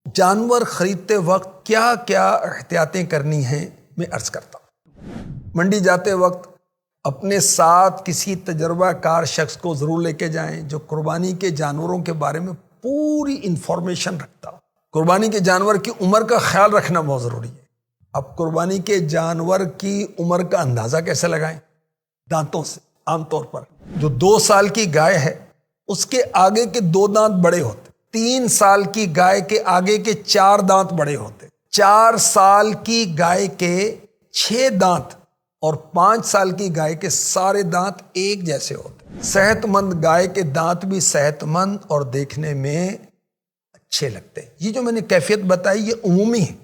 جانور خریدتے وقت کیا کیا احتیاطیں کرنی ہیں میں عرض کرتا ہوں۔ منڈی جاتے وقت اپنے ساتھ کسی تجربہ کار شخص کو ضرور لے کے جائیں جو قربانی کے جانوروں کے بارے میں پوری انفارمیشن رکھتا ہو۔ قربانی کے جانور کی عمر کا خیال رکھنا بہت ضروری ہے۔ اب قربانی کے جانور کی عمر کا اندازہ کیسے لگائیں؟ دانتوں سے۔ عام طور پر جو 2 سال کی گائے ہے اس کے آگے کے 2 دانت بڑے ہوتے، 3 سال کی گائے کے آگے کے 4 دانت بڑے ہوتے، 4 سال کی گائے کے 6 دانت اور 5 سال کی گائے کے سارے دانت ایک جیسے ہوتے۔ صحت مند گائے کے دانت بھی صحت مند اور دیکھنے میں اچھے لگتے ہیں۔ یہ جو میں نے کیفیت بتائی یہ عمومی ہے،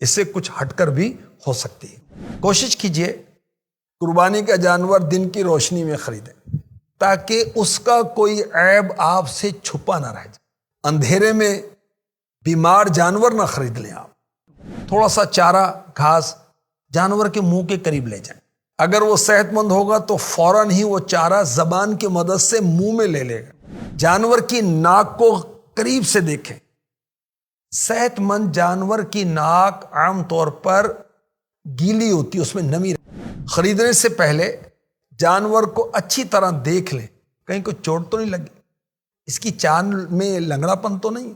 اس سے کچھ ہٹ کر بھی ہو سکتی ہے۔ کوشش کیجئے قربانی کا جانور دن کی روشنی میں خریدیں تاکہ اس کا کوئی عیب آپ سے چھپا نہ رہ جائے۔ اندھیرے میں بیمار جانور نہ خرید لیں۔ آپ تھوڑا سا چارہ گھاس جانور کے منہ کے قریب لے جائیں۔ اگر وہ صحت مند ہوگا تو فوراً ہی وہ چارہ زبان کی مدد سے منہ میں لے لے گا۔ جانور کی ناک کو قریب سے دیکھیں۔ صحت مند جانور کی ناک عام طور پر گیلی ہوتی ہے، اس میں نمی رہتی۔ خریدنے سے پہلے جانور کو اچھی طرح دیکھ لیں، کہیں کوئی چوٹ تو نہیں لگی، اس کی چاند میں لنگڑا پن تو نہیں ہے،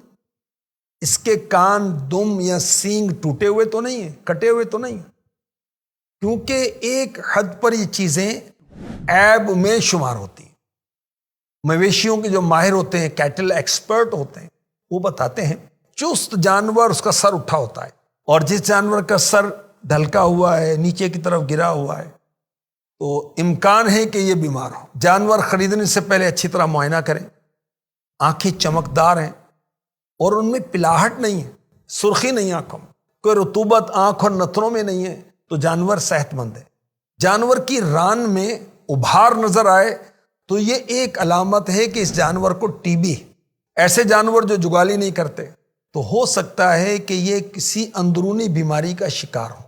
اس کے کان، دم یا سینگ ٹوٹے ہوئے تو نہیں ہیں، کٹے ہوئے تو نہیں ہیں، کیونکہ ایک حد پر یہ چیزیں عیب میں شمار ہوتی ہیں۔ مویشیوں کے جو ماہر ہوتے ہیں، کیٹل ایکسپرٹ ہوتے ہیں، وہ بتاتے ہیں چست جانور اس کا سر اٹھا ہوتا ہے، اور جس جانور کا سر ڈھلکا ہوا ہے، نیچے کی طرف گرا ہوا ہے، تو امکان ہے کہ یہ بیمار ہو۔ جانور خریدنے سے پہلے اچھی طرح معائنہ کریں۔ آنکھیں چمکدار ہیں اور ان میں پلاہٹ نہیں ہے، سرخی نہیں آنکھوں میں، کوئی رطوبت آنکھ اور نتنوں میں نہیں ہے، تو جانور صحت مند ہے۔ جانور کی ران میں ابھار نظر آئے تو یہ ایک علامت ہے کہ اس جانور کو ٹی بی ہے۔ ایسے جانور جو جگالی نہیں کرتے تو ہو سکتا ہے کہ یہ کسی اندرونی بیماری کا شکار ہو۔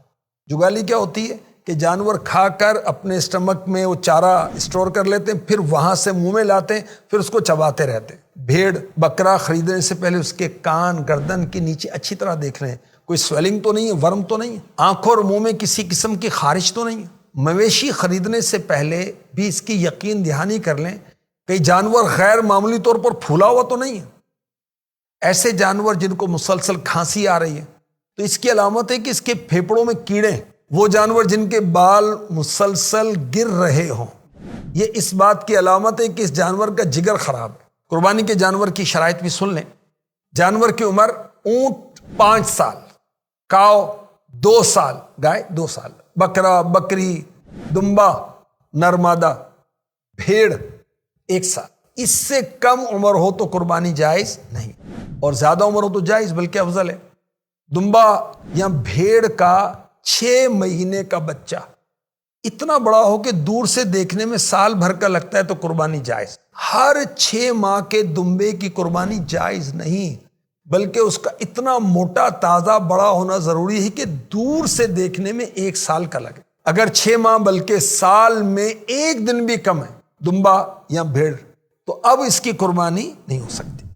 جگالی کیا ہوتی ہے کہ جانور کھا کر اپنے اسٹمک میں وہ چارہ اسٹور کر لیتے ہیں، پھر وہاں سے منہ میں لاتے ہیں، پھر اس کو چباتے رہتے ہیں۔ بھیڑ بکرا خریدنے سے پہلے اس کے کان، گردن کے نیچے اچھی طرح دیکھ لیں، کوئی سویلنگ تو نہیں ہے، ورم تو نہیں ہے، آنکھوں اور منہ میں کسی قسم کی خارش تو نہیں ہے۔ مویشی خریدنے سے پہلے بھی اس کی یقین دہانی کر لیں کہ جانور غیر معمولی طور پر پھولا ہوا تو نہیں ہے۔ ایسے جانور جن کو مسلسل کھانسی آ رہی ہے تو اس کی علامت ہے کہ اس کے پھیپھڑوں میں کیڑے ہیں۔ وہ جانور جن کے بال مسلسل گر رہے ہوں، یہ اس بات کی علامت ہے کہ اس جانور کا جگر خراب ہے۔ قربانی کے جانور کی شرائط بھی سن لیں۔ جانور کی عمر: اونٹ 5 سال، کاؤ 2 سال، گائے 2 سال، بکرا، بکری، دمبا، نرمادہ، بھیڑ 1 سال۔ اس سے کم عمر ہو تو قربانی جائز نہیں، اور زیادہ عمر ہو تو جائز، بلکہ افضل ہے۔ دمبا یا بھیڑ کا 6 مہینے کا بچہ اتنا بڑا ہو کہ دور سے دیکھنے میں سال بھر کا لگتا ہے تو قربانی جائز۔ ہر 6 ماہ کے دمبے کی قربانی جائز نہیں، بلکہ اس کا اتنا موٹا تازہ بڑا ہونا ضروری ہے کہ دور سے دیکھنے میں 1 سال کا لگے۔ اگر 6 ماہ بلکہ سال میں 1 دن بھی کم ہے دمبا یا بھیڑ تو اب اس کی قربانی نہیں ہو سکتی۔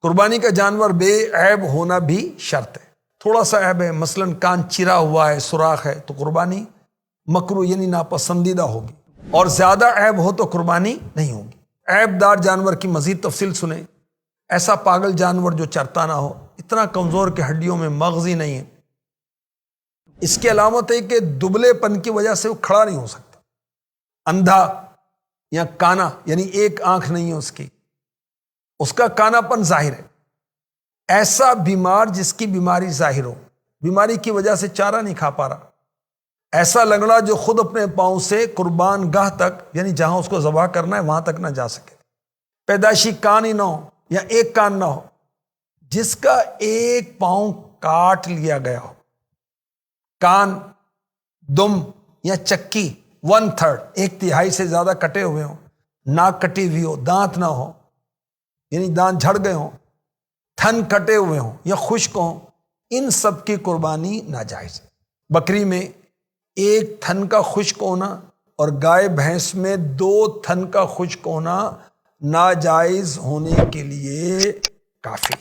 قربانی کا جانور بے عیب ہونا بھی شرط ہے۔ تھوڑا سا عیب ہے، مثلا کان چرا ہوا ہے، سوراخ ہے، تو قربانی مکروہ یعنی ناپسندیدہ ہوگی، اور زیادہ عیب ہو تو قربانی نہیں ہوگی۔ عیب دار جانور کی مزید تفصیل سنیں۔ ایسا پاگل جانور جو چرتا نہ ہو، اتنا کمزور کہ ہڈیوں میں مغز ہی نہیں ہے۔ اس کی علامت ہے کہ دبلے پن کی وجہ سے وہ کھڑا نہیں ہو سکتا۔ اندھا یا کانا یعنی ایک آنکھ نہیں ہے اس کا کانا پن ظاہر ہے۔ ایسا بیمار جس کی بیماری ظاہر ہو، بیماری کی وجہ سے چارہ نہیں کھا پا رہا۔ ایسا لنگڑا جو خود اپنے پاؤں سے قربان گاہ تک یعنی جہاں اس کو ذبح کرنا ہے وہاں تک نہ جا سکے۔ پیدائشی کان ہی نہ ہو یا ایک کان نہ ہو، جس کا ایک پاؤں کاٹ لیا گیا ہو۔ کان، دم یا چکی 1/3 1/3 سے زیادہ کٹے ہوئے ہوں، ناک کٹی ہوئی ہو، دانت نہ ہو یعنی دانت جھڑ گئے ہوں، تھن کٹے ہوئے ہوں یا خشک ہوں، ان سب کی قربانی ناجائز ہے۔ بکری میں 1 تھن کا خشک ہونا اور گائے بھینس میں 2 تھن کا خشک ہونا ناجائز ہونے کے لیے کافی۔